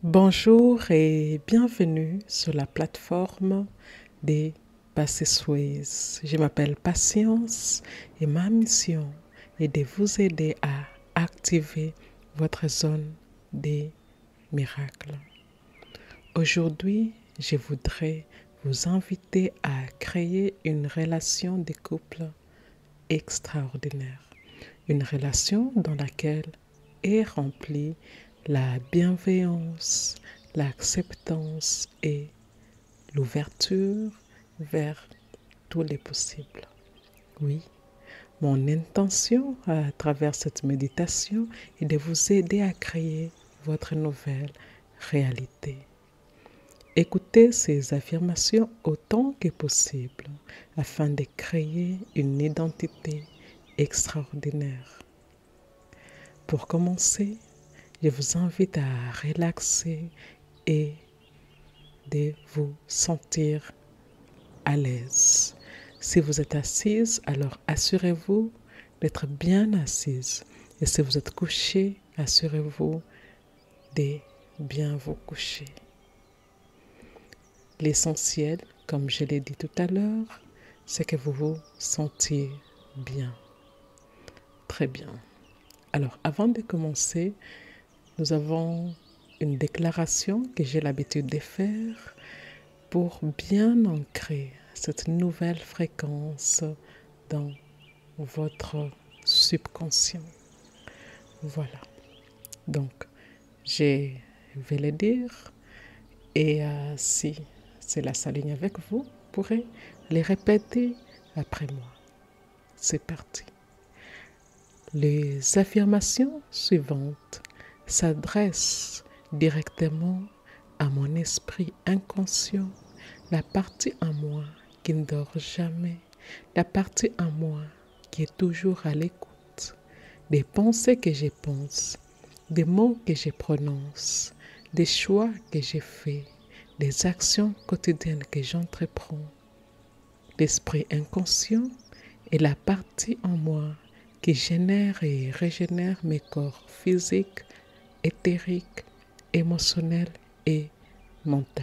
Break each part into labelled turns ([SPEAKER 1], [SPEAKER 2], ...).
[SPEAKER 1] Bonjour et bienvenue sur la plateforme des Passes Ways. Je m'appelle Patience et ma mission est de vous aider à activer votre zone des miracles. Aujourd'hui, je voudrais vous inviter à créer une relation de couple extraordinaire. Une relation dans laquelle est remplie la bienveillance, l'acceptance et l'ouverture vers tous les possibles. Oui, mon intention à travers cette méditation est de vous aider à créer votre nouvelle réalité. Écoutez ces affirmations autant que possible afin de créer une identité extraordinaire. Pour commencer, je vous invite à relaxer et de vous sentir à l'aise. Si vous êtes assise, alors assurez-vous d'être bien assise. Et si vous êtes couché, assurez-vous de bien vous coucher. L'essentiel, comme je l'ai dit tout à l'heure, c'est que vous vous sentiez bien. Très bien. Alors, avant de commencer, nous avons une déclaration que j'ai l'habitude de faire pour bien ancrer cette nouvelle fréquence dans votre subconscient. Voilà. Donc, je vais le dire et si cela s'aligne avec vous, vous pourrez les répéter après moi. C'est parti. Les affirmations suivantes s'adressent directement à mon esprit inconscient, la partie en moi qui ne dort jamais, la partie en moi qui est toujours à l'écoute, des pensées que je pense, des mots que je prononce, des choix que j'ai faits, des actions quotidiennes que j'entreprends. L'esprit inconscient est la partie en moi qui génère et régénère mes corps physiques, éthériques, émotionnels et mentaux.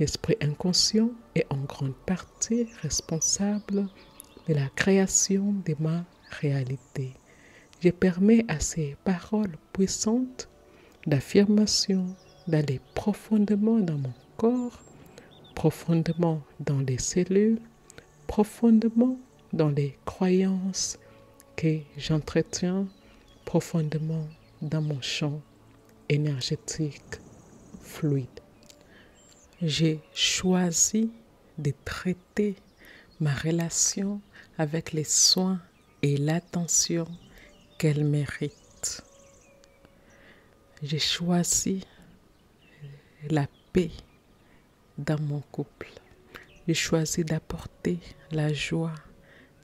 [SPEAKER 1] L'esprit inconscient est en grande partie responsable de la création de ma réalité. Je permets à ces paroles puissantes d'affirmation d'aller profondément dans mon corps, profondément dans les cellules, profondément dans les croyances que j'entretiens profondément dans mon champ énergétique fluide. J'ai choisi de traiter ma relation avec les soins et l'attention qu'elle mérite. J'ai choisi la paix dans mon couple. J'ai choisi d'apporter la joie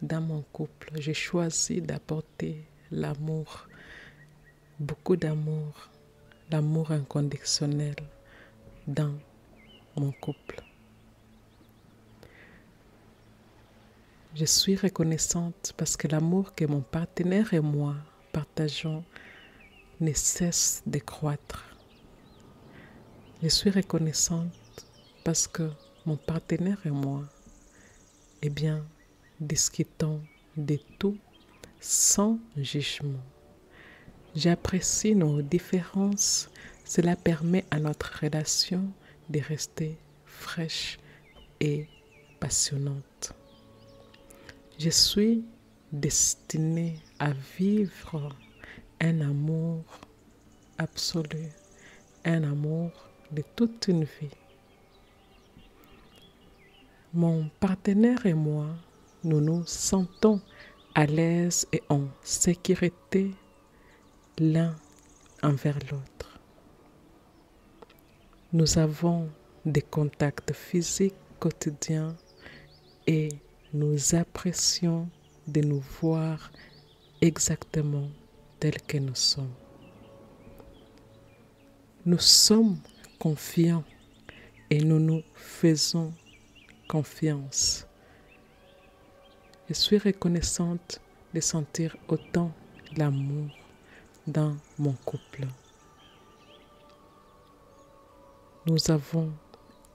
[SPEAKER 1] dans mon couple. J'ai choisi d'apporter l'amour, beaucoup d'amour, l'amour inconditionnel dans mon couple. Je suis reconnaissante parce que l'amour que mon partenaire et moi partageons ne cesse de croître. Je suis reconnaissante parce que mon partenaire et moi, discutons de tout sans jugement. J'apprécie nos différences. Cela permet à notre relation de rester fraîche et passionnante. Je suis destinée à vivre un amour absolu, un amour de toute une vie. Mon partenaire et moi, nous nous sentons à l'aise et en sécurité l'un envers l'autre. Nous avons des contacts physiques quotidiens et nous apprécions de nous voir exactement tels que nous sommes. Nous sommes confiants et nous nous faisons confiance. Je suis reconnaissante de sentir autant l'amour dans mon couple. nous avons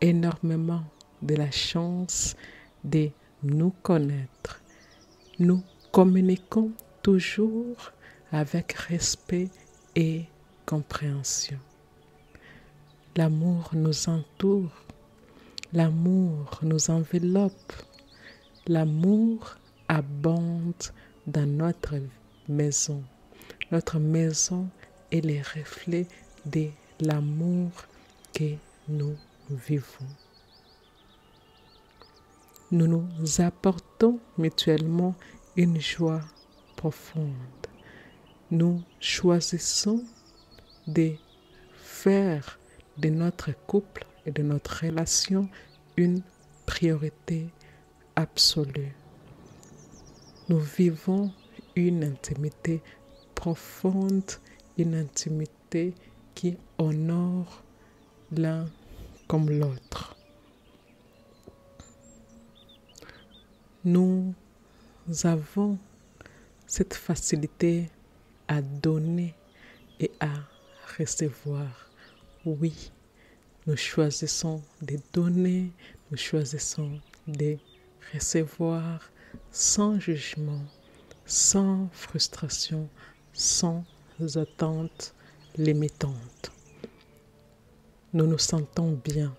[SPEAKER 1] énormément de la chance de nous connaître. Nous communiquons toujours avec respect et compréhension. L'amour nous entoure, l'amour nous enveloppe, l'amour abonde dans notre maison. Notre maison est le reflet de l'amour que nous vivons. Nous nous apportons mutuellement une joie profonde. Nous choisissons de faire de notre couple et de notre relation une priorité absolue. Nous vivons une intimité profonde, une intimité qui honore l'un comme l'autre. Nous avons cette facilité à donner et à recevoir. Oui, nous choisissons de donner, nous choisissons de recevoir sans jugement, sans frustration, sans attente limitante. Nous nous sentons bien,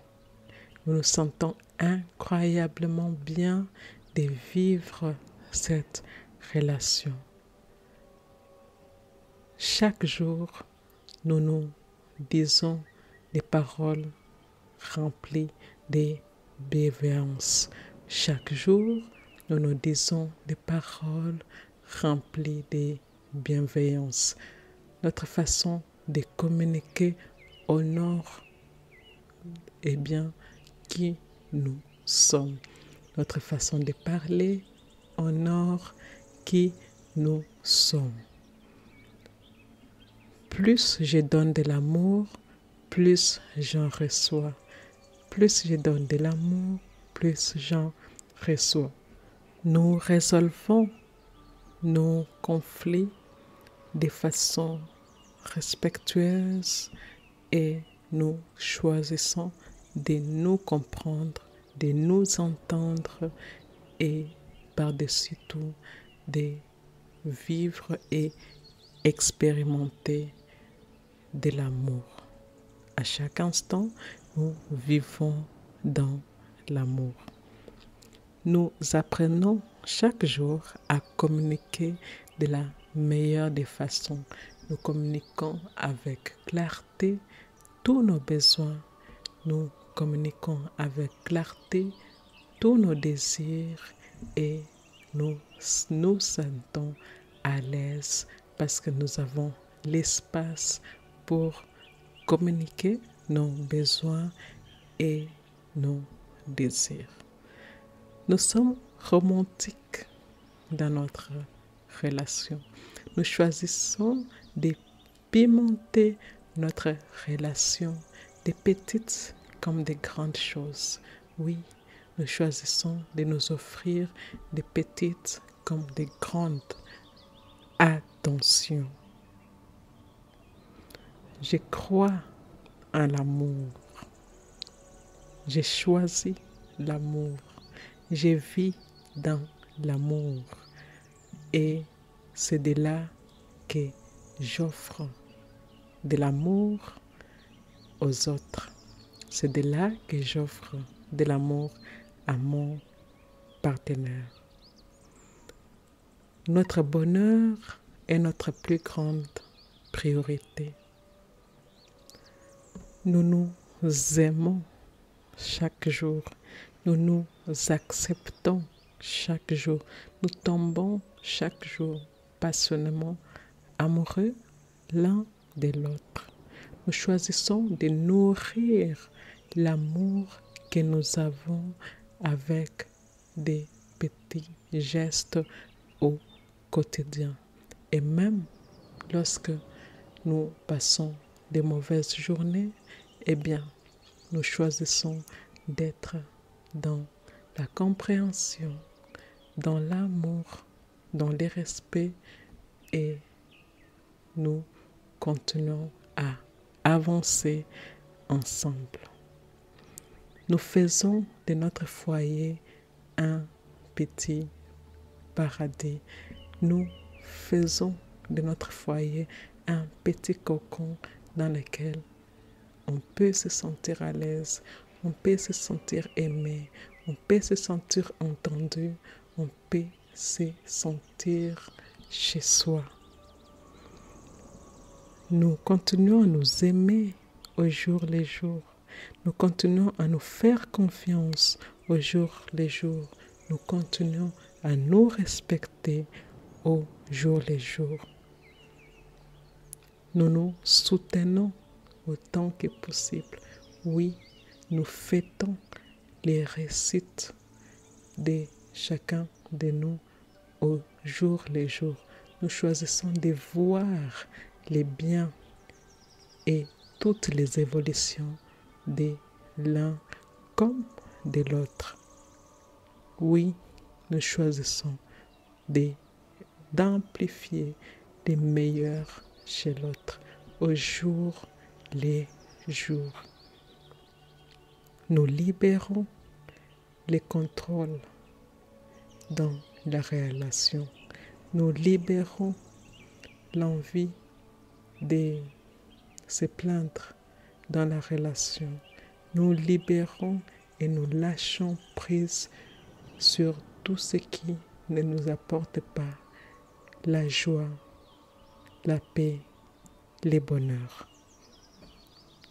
[SPEAKER 1] nous nous sentons incroyablement bien de vivre cette relation. Chaque jour, nous nous disons des paroles remplies de bienveillance. Chaque jour, nous nous disons des paroles remplies de bienveillance. Notre façon de communiquer honore qui nous sommes. Notre façon de parler honore qui nous sommes. Plus je donne de l'amour, plus j'en reçois. Plus je donne de l'amour, plus j'en reçois. Nous résolvons nos conflits de façon respectueuse et nous choisissons de nous comprendre, de nous entendre et par-dessus tout de vivre et expérimenter de l'amour. À chaque instant, nous vivons dans l'amour. Nous apprenons chaque jour à communiquer de la meilleure des façons. Nous communiquons avec clarté tous nos besoins. Nous communiquons avec clarté tous nos désirs et nous nous sentons à l'aise parce que nous avons l'espace pour communiquer nos besoins et nos désirs. Nous sommes romantiques dans notre relation. Nous choisissons de pimenter notre relation, des petites comme des grandes choses. Oui, nous choisissons de nous offrir des petites comme des grandes attentions. Je crois en l'amour. J'ai choisi l'amour. Je vis dans l'amour. Et c'est de là que j'offre de l'amour aux autres. C'est de là que j'offre de l'amour à mon partenaire. Notre bonheur est notre plus grande priorité. Nous nous aimons chaque jour. Nous nous acceptons chaque jour. Nous tombons chaque jour passionnément amoureux l'un de l'autre. Nous choisissons de nourrir l'amour que nous avons avec des petits gestes au quotidien. Et même lorsque nous passons des mauvaises journées, nous choisissons d'être dans la compréhension, dans l'amour, dans le respect et nous continuons à avancer ensemble. Nous faisons de notre foyer un petit paradis. Nous faisons de notre foyer un petit cocon dans lequel on peut se sentir à l'aise, on peut se sentir aimé, on peut se sentir entendu, on peut se sentir chez soi. Nous continuons à nous aimer au jour le jour. Nous continuons à nous faire confiance au jour le jour. Nous continuons à nous respecter au jour le jour. Nous nous soutenons autant que possible. Oui, nous fêtons les réussites de chacun de nous au jour le jour. Nous choisissons de voir les biens et toutes les évolutions de l'un comme de l'autre. Oui, nous choisissons d'amplifier les meilleurs chez l'autre au jour les jours. Nous libérons les contrôles dans la relation. Nous libérons l'envie de se plaindre dans la relation. Nous libérons et nous lâchons prise sur tout ce qui ne nous apporte pas la joie, la paix, le bonheur.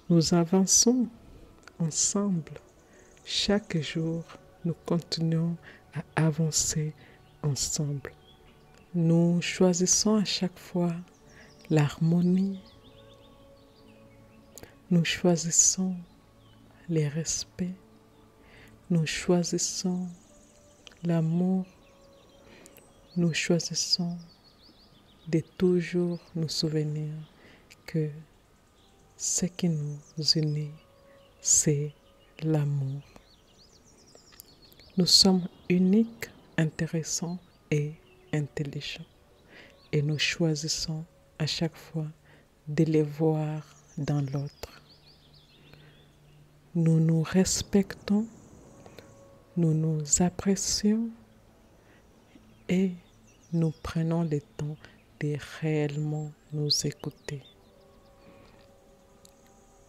[SPEAKER 1] Nous avançons ensemble. Chaque jour, nous continuons à avancer ensemble. Nous choisissons à chaque fois l'harmonie. Nous choisissons le respect. Nous choisissons l'amour. Nous choisissons de toujours nous souvenir que ce qui nous unit, c'est l'amour. Nous sommes uniques, intéressants et intelligents. Et nous choisissons à chaque fois de les voir dans l'autre. Nous nous respectons, nous nous apprécions et nous prenons le temps de réellement nous écouter.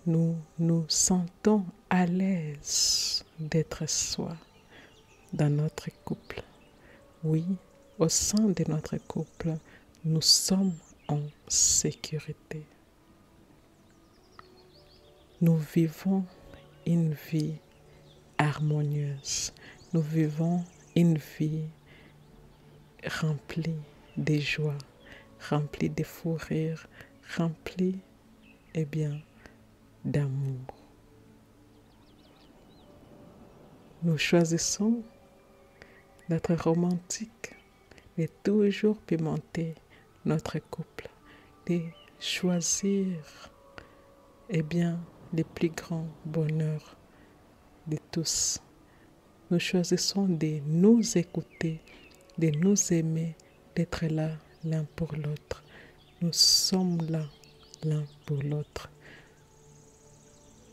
[SPEAKER 1] Nous nous sentons à l'aise d'être soi dans notre couple. Oui, au sein de notre couple, nous sommes en sécurité. Nous vivons une vie harmonieuse. Nous vivons une vie remplie de joie, remplie de fou rire, remplie, d'amour. Nous choisissons d'être romantique, de toujours pimenter notre couple, de choisir, le plus grand bonheur de tous. Nous choisissons de nous écouter, de nous aimer, d'être là l'un pour l'autre. Nous sommes là l'un pour l'autre.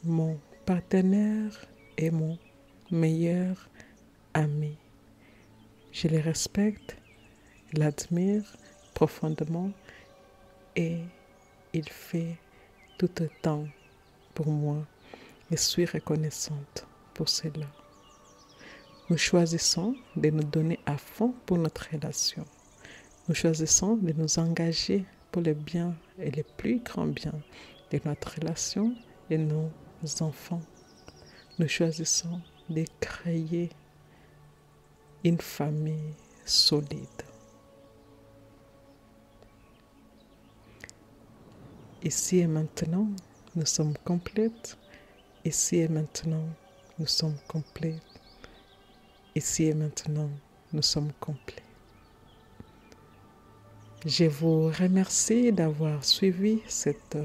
[SPEAKER 1] Mon partenaire est mon meilleur ami. Je le respecte, l'admire profondément et il fait tout autant pour moi et je suis reconnaissante pour cela. Nous choisissons de nous donner à fond pour notre relation. Nous choisissons de nous engager pour le bien et le plus grand bien de notre relation et nos enfants. Nous choisissons de créer une famille solide. Ici et maintenant, nous sommes complètes. Ici et maintenant, nous sommes complets. Ici et maintenant, nous sommes complets. Je vous remercie d'avoir suivi cette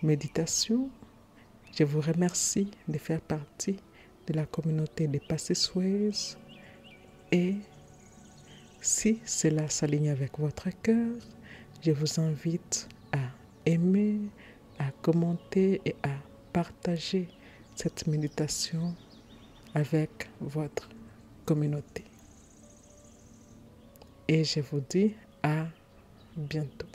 [SPEAKER 1] méditation. Je vous remercie de faire partie de la communauté des Passisways. Et si cela s'aligne avec votre cœur, je vous invite à aimer, à commenter et à partager cette méditation avec votre communauté. Et je vous dis à bientôt.